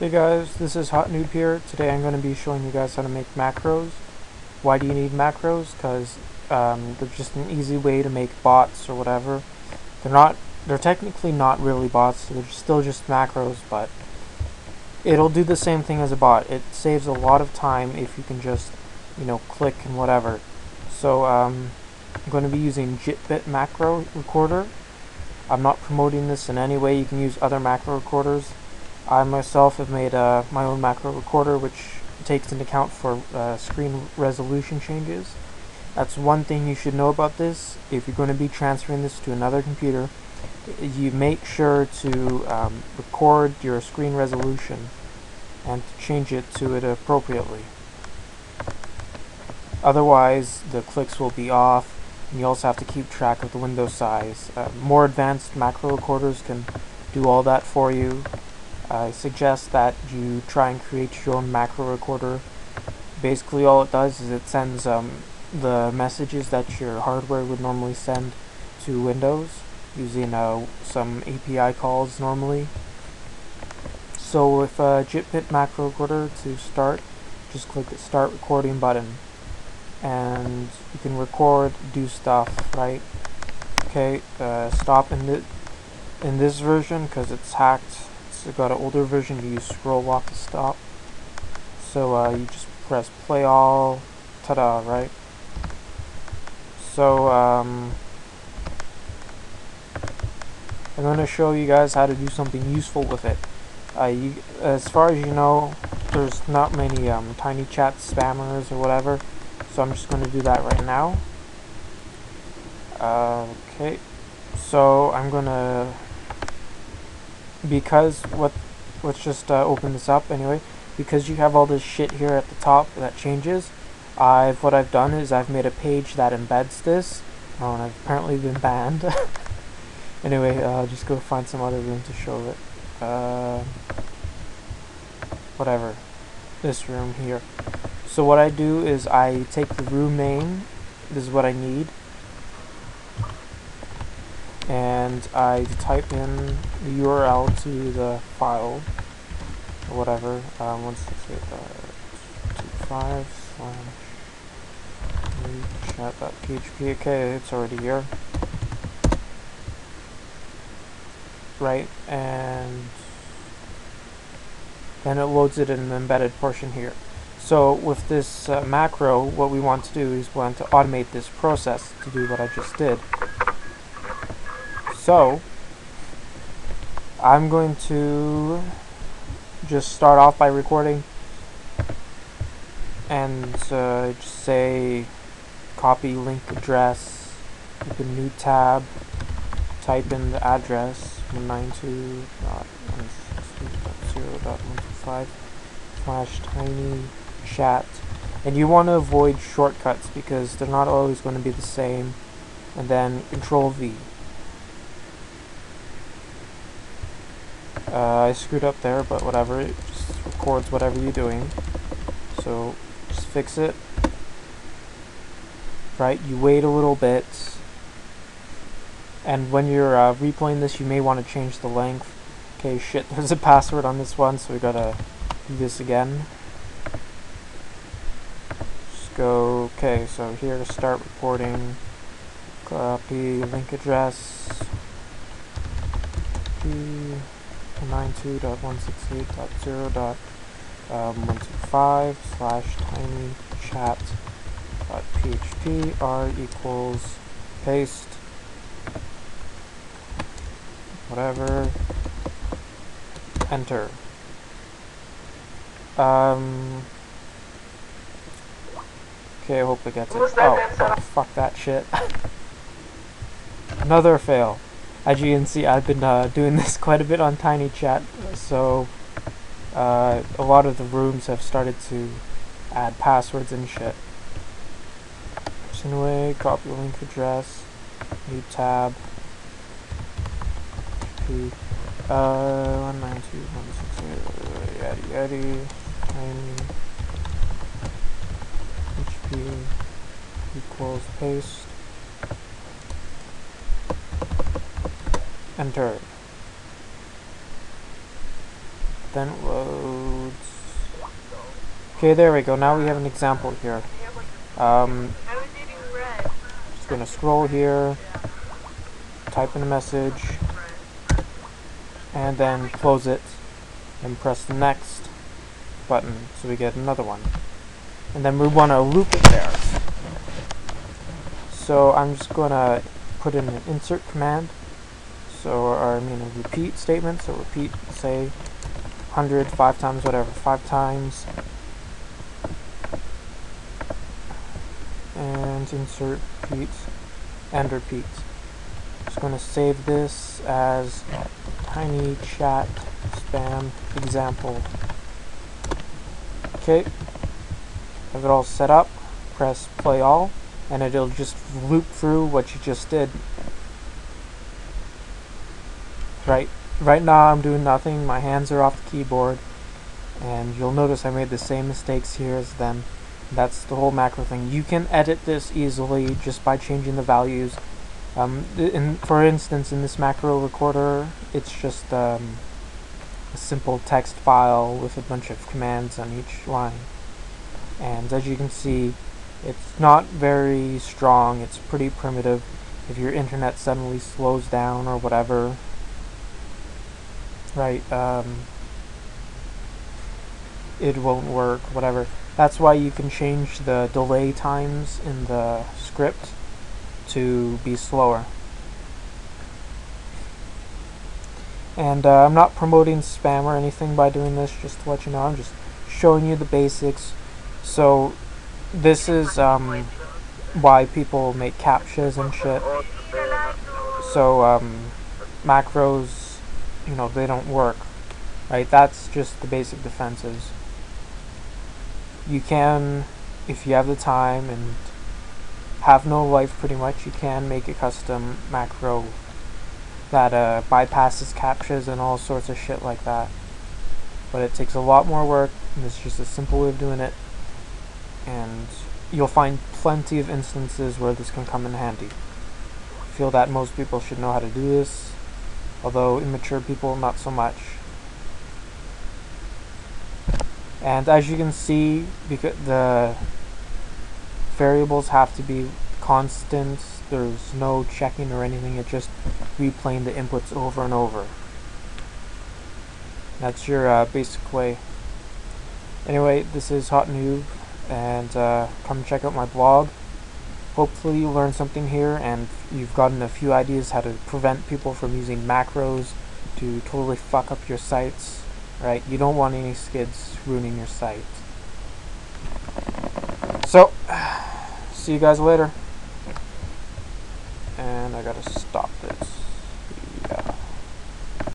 Hey guys, this is Hot Noob here. Today I'm going to be showing you guys how to make macros. Why do you need macros? Because they're just an easy way to make bots or whatever. They're technically not really bots, they're still just macros, but it'll do the same thing as a bot. It saves a lot of time if you can just, click and whatever. So I'm going to be using JitBit macro recorder. I'm not promoting this in any way. You can use other macro recorders. I myself have made my own macro recorder, which takes into account for screen resolution changes. That's one thing you should know about this. If you're going to be transferring this to another computer, you make sure to record your screen resolution and to change it to it appropriately. Otherwise, the clicks will be off, and you also have to keep track of the window size. More advanced macro recorders can do all that for you. I suggest that you try and create your own macro recorder. Basically all it does is it sends the messages that your hardware would normally send to Windows using some API calls normally. So with JitBit macro recorder, to start, just click the start recording button and you can record, do stuff, right? Okay, stop in this version because it's hacked. It's got an older version, you use scroll walk to stop. So you just press play all, ta-da, right? So I'm going to show you guys how to do something useful with it. As far as you know, there's not many TinyChat spammers or whatever, so I'm just going to do that right now. Okay, so I'm going to, because let's just open this up anyway. Because you have all this shit here at the top that changes, what I've done is I've made a page that embeds this. Oh, and I've apparently been banned. Anyway, just go find some other room to show it. Whatever, this room here. So what I do is I take the room name, this is what I need, and I type in the URL to the file or whatever, 168.25/chat.php. Okay, it's already here, right? And then it loads it in an embedded portion here. So with this macro, what we want to do is we want to automate this process to do what I just did. So I'm going to just start off by recording and just say copy link address, open new tab, type in the address 192.168.0.125/TinyChat, and you want to avoid shortcuts because they're not always going to be the same, and then Control V. I screwed up there, but whatever, it just records whatever you're doing, so just fix it. Right, you wait a little bit, and when you're replaying this you may want to change the length. Okay, shit, there's a password on this one, so we gotta do this again. Just go, okay, so here to start recording, copy link address, 92.168.0.125/TinyChat.php, r equals paste, whatever, enter. Okay, I hope it gets it. Oh, fuck that shit. Another fail. As you can see, I've been doing this quite a bit on TinyChat, so a lot of the rooms have started to add passwords and shit. So anyway, copy link address, new tab, 192.168, yaddy yaddy, TinyHP equals paste, enter. then loads. Okay, there we go. Now we have an example here. Just gonna scroll here, type in a message, and then close it, and press the next button so we get another one. And then we want to loop it there. So I'm just gonna put in an insert command. So, or I mean a repeat statement. So repeat, say 100, 5 times, whatever, 5 times. And insert repeat and repeat. Just going to save this as TinyChat spam example. Okay, have it all set up. Press play all, and it'll just loop through what you just did. Right now I'm doing nothing. My hands are off the keyboard, and you'll notice I made the same mistakes here as them. That's the whole macro thing. You can edit this easily just by changing the values. For instance, in this macro recorder, it's just a simple text file with a bunch of commands on each line. And as you can see, it's not very strong. It's pretty primitive. If your internet suddenly slows down or whatever, right, it won't work, whatever. That's why you can change the delay times in the script to be slower. And I'm not promoting spam or anything by doing this, just to let you know. I'm just showing you the basics. So this is why people make captchas and shit. So macros, you know, they don't work, right? That's just the basic defenses. You can, if you have the time and have no life pretty much, you can make a custom macro that bypasses captchas and all sorts of shit like that. But it takes a lot more work, and it's just a simple way of doing it. And you'll find plenty of instances where this can come in handy. I feel that most people should know how to do this, although immature people not so much. And as you can see, because the variables have to be constant, there's no checking or anything, it's just replaying the inputs over and over. That's your basic way. Anyway, this is Hot Noob, and come check out my blog. Hopefully you learned something here, and you've gotten a few ideas how to prevent people from using macros to totally fuck up your sites. Right, you don't want any skids ruining your site. So, see you guys later. And I gotta stop this.